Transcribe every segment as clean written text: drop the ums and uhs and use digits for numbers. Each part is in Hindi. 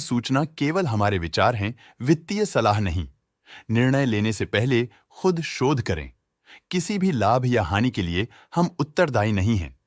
सूचना केवल हमारे विचार हैं, वित्तीय सलाह नहीं। निर्णय लेने से पहले खुद शोध करें। किसी भी लाभ या हानि के लिए हम उत्तरदायी नहीं हैं।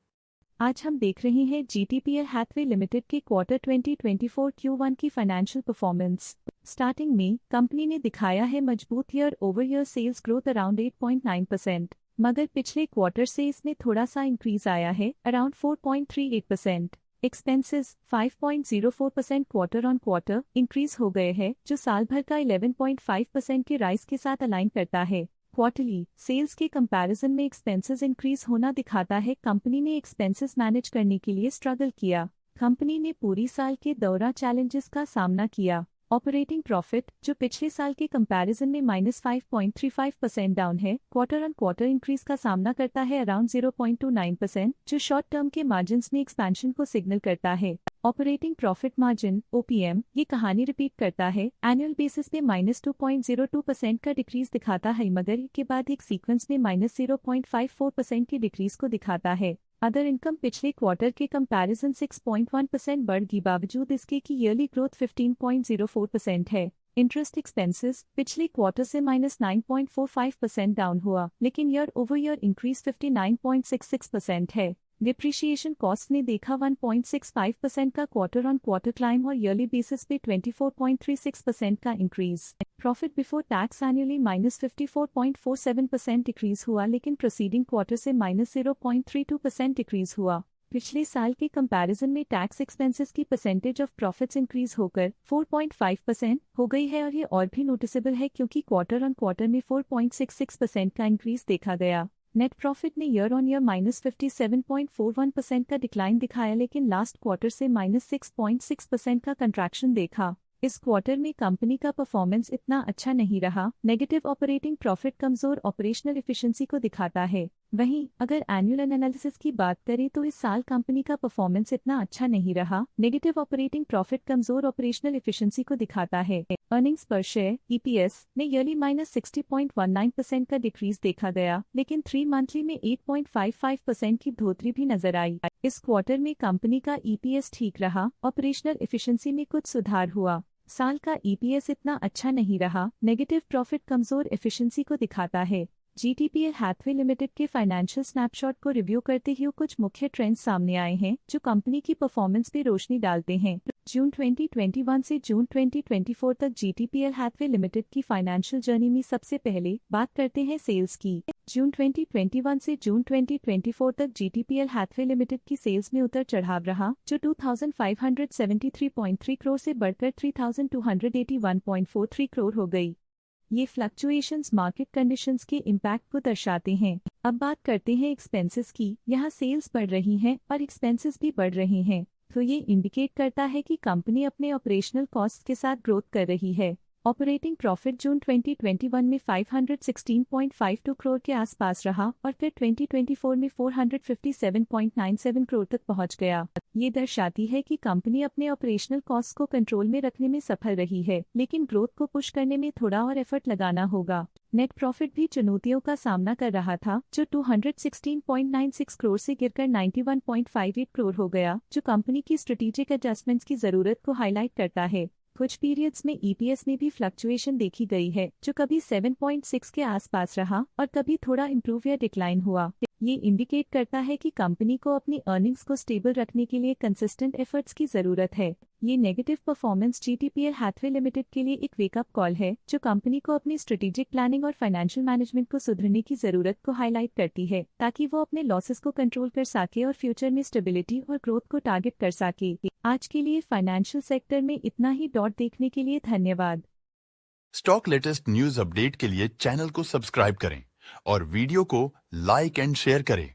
आज हम देख रहे हैं जीटीपीएल हैथवे लिमिटेड के क्वार्टर 2024 Q1 की फाइनेंशियल परफॉर्मेंस। स्टार्टिंग में कंपनी ने दिखाया है मजबूत year over year sales growth around 8.9%, मगर पिछले क्वार्टर से इसमें थोड़ा सा इंक्रीज आया है around 4.38%। Expenses 5.04% quarter on quarter increase हो गए हैं, जो साल भर का 11.5% के राइज के साथ अलाइन करता है। क्वार्टरली सेल्स के कंपैरिजन में एक्सपेंसेस इंक्रीज होना दिखाता है कंपनी ने एक्सपेंसेस मैनेज करने के लिए स्ट्रगल किया। कंपनी ने पूरी साल के दौरान चैलेंजेस का सामना किया। ऑपरेटिंग प्रॉफिट, जो पिछले साल के कंपैरिजन में -5.35% डाउन है, क्वार्टर ऑन क्वार्टर इंक्रीज का सामना करता है अराउंड 0.29%, जो शॉर्ट टर्म के मार्जिन्स में एक्सपेंशन को सिग्नल करता है। ऑपरेटिंग प्रॉफिट मार्जिन (OPM) ये कहानी रिपीट करता है। एनुअल बेसिस पे -2.02% का डिक्रीज दिखाता है, मगर के बाद एक सीक्वेंस में -0.54% की डिक्रीज को दिखाता है। अदर इनकम पिछले क्वार्टर के कंपैरिजन 6.1% बढ़ गई, बावजूद इसके कि ईयरली ग्रोथ 15.04% है। इंटरेस्ट एक्सपेंसेस पिछले क्वार्टर से -9.45% डाउन हुआ, लेकिन ईयर ओवर ईयर इंक्रीज 59.66% है। डिप्रिशिएशन कॉस्ट ने देखा 1.65% का क्वार्टर ऑन क्वार्टर क्लाइम और ईयरली बेसिस पे 24.36% का increase. Profit before tax annually -54.47% decrease हुआ, लेकिन प्रोसीडिंग क्वार्टर से -0.32% डिक्रीज हुआ। पिछले साल के कंपैरिजन में टैक्स एक्सपेंसेस की परसेंटेज ऑफ प्रॉफिट्स इंक्रीज होकर 4.5% हो गई है, और ये और भी नोटिसेबल है क्योंकि क्वार्टर ऑन क्वार्टर में 4.66% का इंक्रीज देखा गया। नेट प्रॉफिट ने ईयर ऑन ईयर -57.41% का डिक्लाइन दिखाया, लेकिन लास्ट क्वार्टर से -6.6% का कंट्रैक्शन देखा। इस क्वार्टर में कंपनी का परफॉर्मेंस इतना अच्छा नहीं रहा। नेगेटिव ऑपरेटिंग प्रॉफिट कमजोर ऑपरेशनल एफिशिएंसी को दिखाता है। वहीं अगर एनुअल एनालिसिस की बात करें तो इस साल कंपनी का परफॉर्मेंस इतना अच्छा नहीं रहा। नेगेटिव ऑपरेटिंग प्रॉफिट कमजोर ऑपरेशनल एफिशिएंसी को दिखाता है। अर्निंग्स पर शेयर (EPS) ने ईयरली -60.19% का डिक्रीज देखा गया, लेकिन 3 मंथली में 8.55% की बढ़ोतरी भी नजर आई। इस क्वार्टर में कंपनी का EPS ठीक रहा, ऑपरेशनल एफिशिएंसी में कुछ सुधार हुआ। साल का EPS इतना अच्छा नहीं रहा। नेगेटिव प्रॉफिट कमजोर एफिशिएंसी को दिखाता है। जीटीपीएल हैथवे लिमिटेड के फाइनेंशियल स्नैपशॉट को रिव्यू करते हुए कुछ मुख्य ट्रेंड्स सामने आए हैं, जो कंपनी की परफॉर्मेंस पे रोशनी डालते हैं। जून 2021 से जून 2024 तक जीटीपीएल हैथवे लिमिटेड की फाइनेंशियल जर्नी में सबसे पहले बात करते हैं सेल्स की। जून 2021 से जून 2024 तक जीटीपीएल हैथवे लिमिटेड की सेल्स में उतर चढ़ाव रहा, जो 2573.3 करोड़ से बढ़कर 3281.43 करोड़ हो गई। ये फ्लक्चुएशंस मार्केट कंडीशंस के इम्पैक्ट को दर्शाते हैं। अब बात करते हैं एक्सपेंसेस की। यहाँ सेल्स बढ़ रही हैं और एक्सपेंसेस भी बढ़ रहे हैं, तो ये इंडिकेट करता है कि कंपनी अपने ऑपरेशनल कॉस्ट के साथ ग्रोथ कर रही है। ऑपरेटिंग प्रॉफिट जून 2021 में 516.52 करोड़ के आसपास रहा और फिर 2024 में 457.97 करोड़ तक पहुंच गया। ये दर्शाती है कि कंपनी अपने ऑपरेशनल कॉस्ट को कंट्रोल में रखने में सफल रही है, लेकिन ग्रोथ को पुश करने में थोड़ा और एफर्ट लगाना होगा। नेट प्रॉफिट भी चुनौतियों का सामना कर रहा था, जो 216.96 करोड़ से गिरकर 91.58 करोड़ हो गया, जो कंपनी की स्ट्रेटेजिक एडजस्टमेंट्स की जरूरत को हाईलाइट करता है। कुछ पीरियड्स में EPS में भी फ्लक्चुएशन देखी गई है, जो कभी 7.6 के आसपास रहा और कभी थोड़ा इम्प्रूव या डिक्लाइन हुआ। ये इंडिकेट करता है कि कंपनी को अपनी अर्निंग्स को स्टेबल रखने के लिए कंसिस्टेंट एफर्ट्स की जरूरत है। ये negative performance GTPL Hathway limited के लिए एक वेकअप कॉल है, जो कंपनी को अपनी स्ट्रेटेजिक प्लानिंग और फाइनेंशियल मैनेजमेंट को सुधरने की जरूरत को हाईलाइट करती है, ताकि वो अपने लॉसेस को कंट्रोल कर सके और फ्यूचर में स्टेबिलिटी और ग्रोथ को टारगेट कर सके। आज के लिए फाइनेंशियल सेक्टर में इतना ही। देखने के लिए धन्यवाद। स्टॉक लेटेस्ट न्यूज अपडेट के लिए चैनल को सब्सक्राइब करें और वीडियो को लाइक एंड शेयर करें।